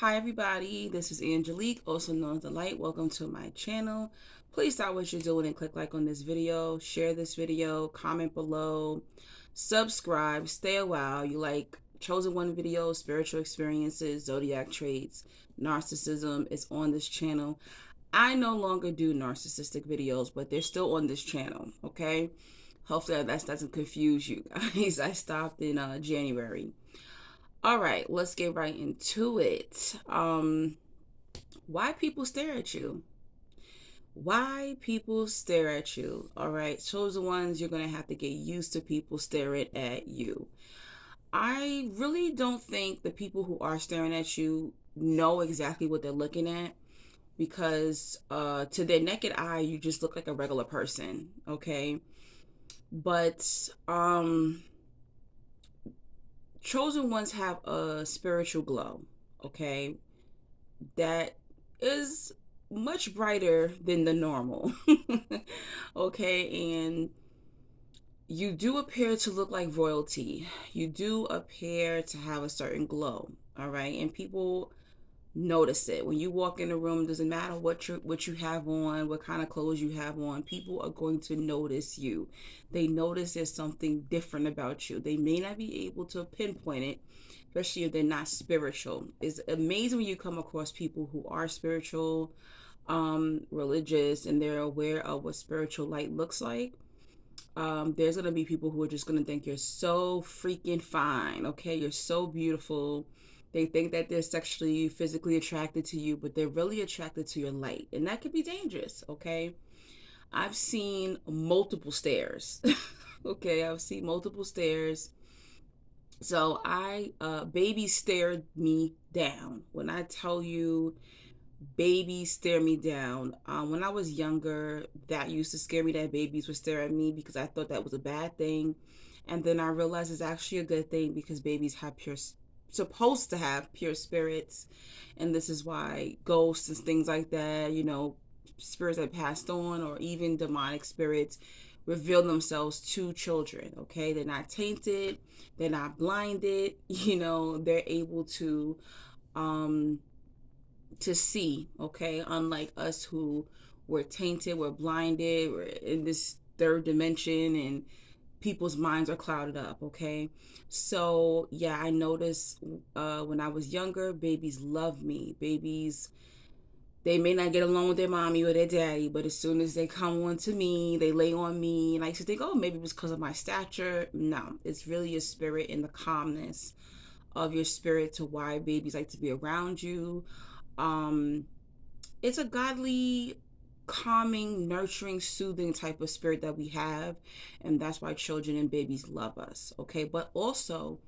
Hi everybody, this is Angelique, also known as The Light. Welcome to my channel. Please stop what you're doing and click like on this video, share this video, comment below, subscribe, stay a while. You like Chosen One videos, spiritual experiences, zodiac traits, narcissism is on this channel. I no longer do narcissistic videos, but they're still on this channel, okay? Hopefully that doesn't confuse you guys. I stopped in January. All right, let's get right into it. Why people stare at you? Why people stare at you? All right, chosen ones, you're gonna have to get used to people staring at you. I really don't think the people who are staring at you know exactly what they're looking at because to their naked eye, you just look like a regular person. Okay, but chosen ones have a spiritual glow. Okay, that is much brighter than the normal. Okay, and you do appear to look like royalty. You do appear to have a certain glow. All right, and people notice it when you walk in the room. Doesn't matter what you have on, what kind of clothes you have on. People are going to notice you. They notice there's something different about you. They may not be able to pinpoint it, especially if they're not spiritual. It's amazing when you come across people who are spiritual, religious, and they're aware of what spiritual light looks like. There's gonna be people who are just gonna think you're so freaking fine. Okay, you're so beautiful. They think that they're sexually, physically attracted to you, but they're really attracted to your light, and that could be dangerous. Okay, I've seen multiple stares. Okay, I've seen multiple stares. So babies stared me down. When I tell you, babies stare me down. When I was younger, that used to scare me that babies would stare at me because I thought that was a bad thing. And then I realized it's actually a good thing because babies have supposed to have pure spirits. And this is why ghosts and things like that, spirits that passed on or even demonic spirits reveal themselves to children. Okay, they're not tainted, they're not blinded, they're able um to see, okay? Unlike us who were tainted, we're blinded, we're in this third dimension and people's minds are clouded up, okay? So, yeah, I noticed when I was younger, babies love me. Babies, they may not get along with their mommy or their daddy, but as soon as they come on to me, they lay on me. And I used to think, oh, maybe it was because of my stature. No, it's really your spirit and the calmness of your spirit to why babies like to be around you. Um, it's a godly, calming, nurturing, soothing type of spirit that we have, and that's why children and babies love us. Okay, but also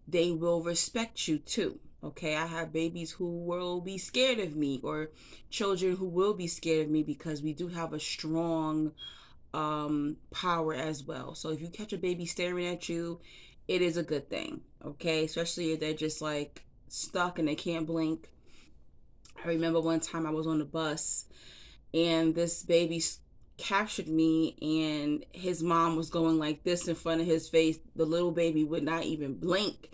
they will respect you too. Okay, I have babies who will be scared of me, or children who will be scared of me because we do have a strong power as well. So if you catch a baby staring at you, it is a good thing. Okay, especially if they're just like stuck and they can't blink. I remember one time I was on the bus and this baby captured me, and his mom was going like this in front of his face. The little baby would not even blink,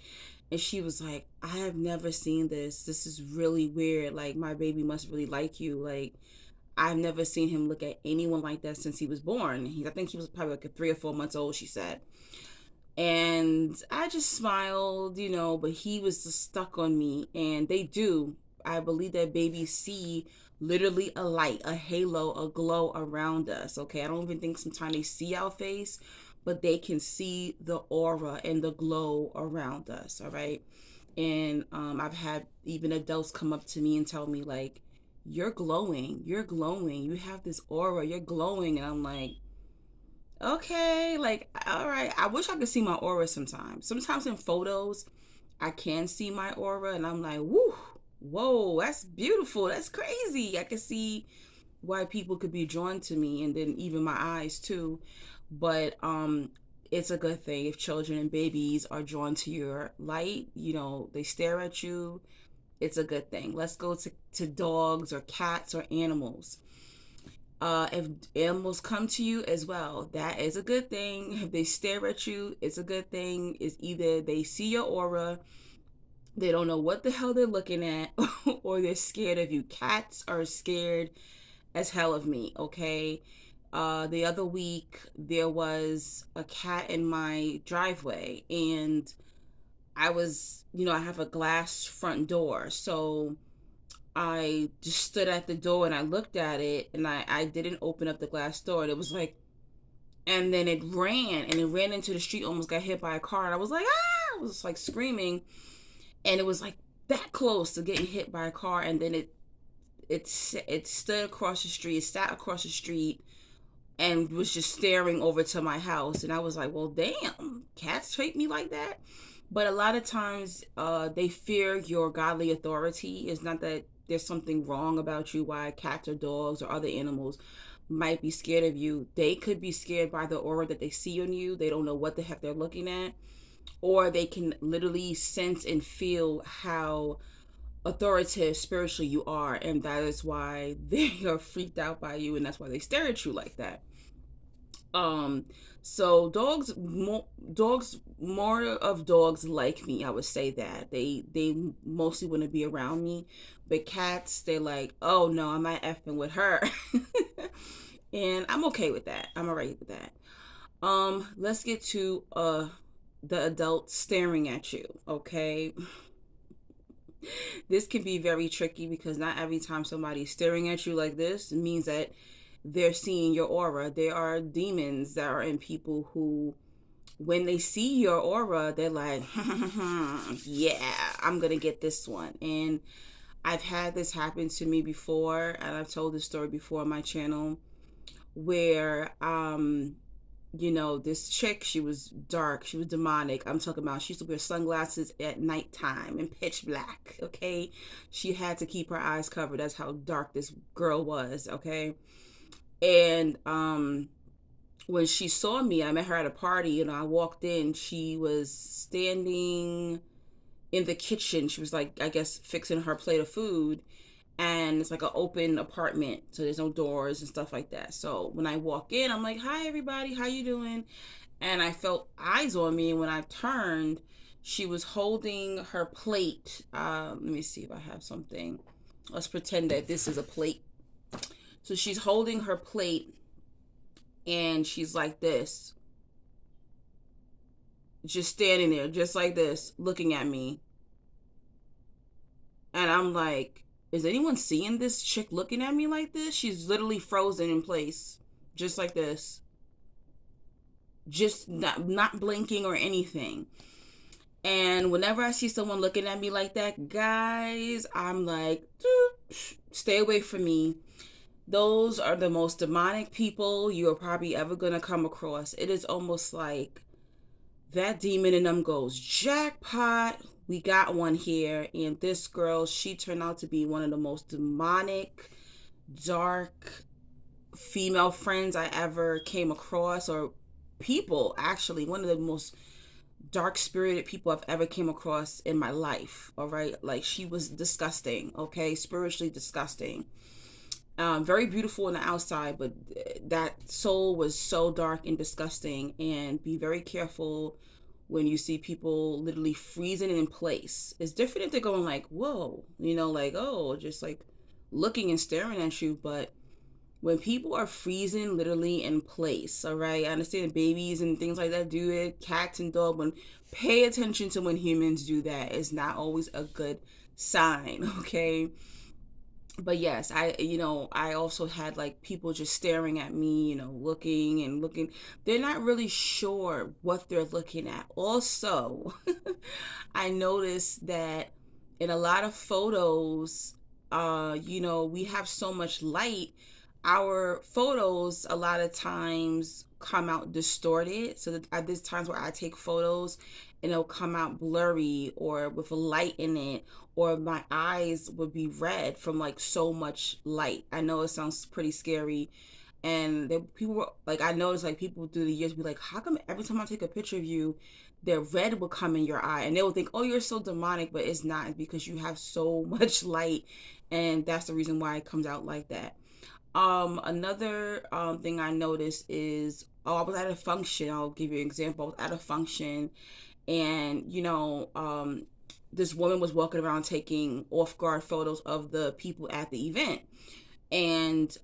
and she was like, I have never seen this is really weird, like my baby must really like you. Like, I've never seen him look at anyone like that since he was born. I think he was probably like a 3 or 4 months old, she said. And I just smiled, but he was just stuck on me. And they do. I believe that babies see literally a light, a halo, a glow around us. Okay. I don't even think sometimes they see our face, but they can see the aura and the glow around us. All right. And I've had even adults come up to me and tell me, like, you're glowing. You're glowing. You have this aura. You're glowing. And I'm like, okay, like, all right. I wish I could see my aura sometimes. Sometimes in photos, I can see my aura, and I'm like, woo, whoa, that's beautiful. That's crazy. I can see why people could be drawn to me, and then even my eyes too. But it's a good thing if children and babies are drawn to your light. They stare at you. It's a good thing. Let's go to dogs or cats or animals. If animals come to you as well, that is a good thing. If they stare at you, it's a good thing. It's either they see your aura They don't know what the hell they're looking at, or they're scared of you. Cats are scared as hell of me, okay? The other week, there was a cat in my driveway, and I have a glass front door. So I just stood at the door and I looked at it, and I didn't open up the glass door. And it was like, and then it ran into the street, almost got hit by a car. And I was like, ah! I was like screaming. And it was like that close to getting hit by a car. And then it stood across the street, it sat across the street, and was just staring over to my house. And I was like, well, damn, cats treat me like that. But a lot of times, they fear your godly authority. It's not that there's something wrong about you, why cats or dogs or other animals might be scared of you. They could be scared by the aura that they see on you. They don't know what the heck they're looking at. Or they can literally sense and feel how authoritative spiritually you are, and that is why they are freaked out by you, and that's why they stare at you like that. um so more of dogs like me, I would say that they mostly want to be around me. But cats, they're like, oh no, I'm not effing with her. And I'm okay with that. I'm alright with that. Let's get to the adult staring at you, okay? This can be very tricky because not every time somebody's staring at you like this means that they're seeing your aura. There are demons that are in people who, when they see your aura, they're like, yeah, I'm going to get this one. And I've had this happen to me before, and I've told this story before on my channel, where this chick, she was dark, she was demonic. I'm talking about she used to wear sunglasses at nighttime and pitch black, okay? She had to keep her eyes covered. That's how dark this girl was, okay? And when she saw me, I met her at a party, and I walked in. She was standing in the kitchen. She was like, I guess, fixing her plate of food. And it's like an open apartment, so there's no doors and stuff like that. So when I walk in, I'm like, hi everybody, how you doing? And I felt eyes on me, and when I turned, she was holding her plate. Let me see if I have something. Let's pretend that this is a plate. So she's holding her plate, and she's like this, just standing there, just like this, looking at me. And I'm like, is anyone seeing this chick looking at me like this? She's literally frozen in place, just like this, just not blinking or anything. And whenever I see someone looking at me like that, guys, I'm like, stay away from me. Those are the most demonic people you are probably ever going to come across. It is almost like that demon in them goes, jackpot, we got one here. And this girl, she turned out to be one of the most demonic, dark female friends I ever came across, or people, actually, one of the most dark spirited people I've ever came across in my life. All right, like, she was disgusting, okay, spiritually disgusting. Very beautiful on the outside, but that soul was so dark and disgusting. And be very careful when you see people literally freezing in place. It's different if they're going like, whoa, like, oh, just like looking and staring at you. But when people are freezing literally in place, all right, I understand babies and things like that do it, cats and dogs, when pay attention to when humans do that. It's not always a good sign, okay? But yes, I also had like people just staring at me, looking and looking. They're not really sure what they're looking at. Also, I noticed that in a lot of photos, we have so much light. Our photos a lot of times come out distorted. So that there's times where I take photos and it'll come out blurry or with a light in it, or my eyes would be red from like so much light. I know it sounds pretty scary. And people were like, I noticed like people through the years be like, how come every time I take a picture of you, the red will come in your eye? And they will think, oh, you're so demonic, but it's not. It's because you have so much light, and that's the reason why it comes out like that. Another thing I noticed is, oh, I was at a function. I'll give you an example. I was at a function, and this woman was walking around taking off guard photos of the people at the event. And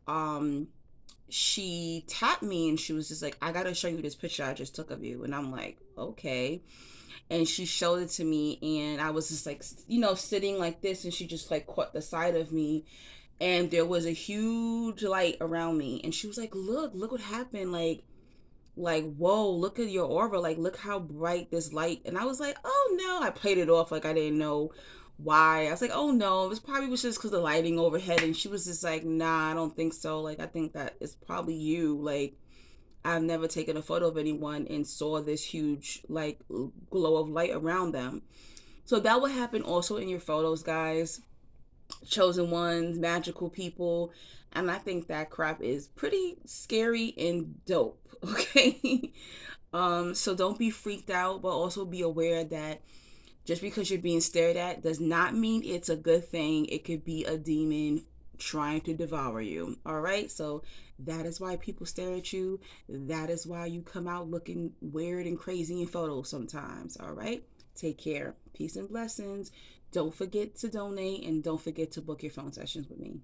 she tapped me and she was just like, I gotta show you this picture I just took of you. And I'm like, okay. And she showed it to me, and I was just like, sitting like this, and she just like caught the side of me, and there was a huge light around me, and she was like, look what happened, whoa, look at your aura, like look how bright this light. And I was like, oh no, I played it off like I didn't know why. I was like, oh no, it was probably was just because the lighting overhead. And she was just like, nah, I don't think so, like I think that it's probably you, like I've never taken a photo of anyone and saw this huge like glow of light around them. So that would happen also in your photos, guys. Chosen ones, magical people. And I think that crap is pretty scary and dope. Okay. So don't be freaked out, but also be aware that just because you're being stared at does not mean it's a good thing. It could be a demon trying to devour you. All right. So that is why people stare at you. That is why you come out looking weird and crazy in photos sometimes. All right. Take care. Peace and blessings. Don't forget to donate, and don't forget to book your phone sessions with me.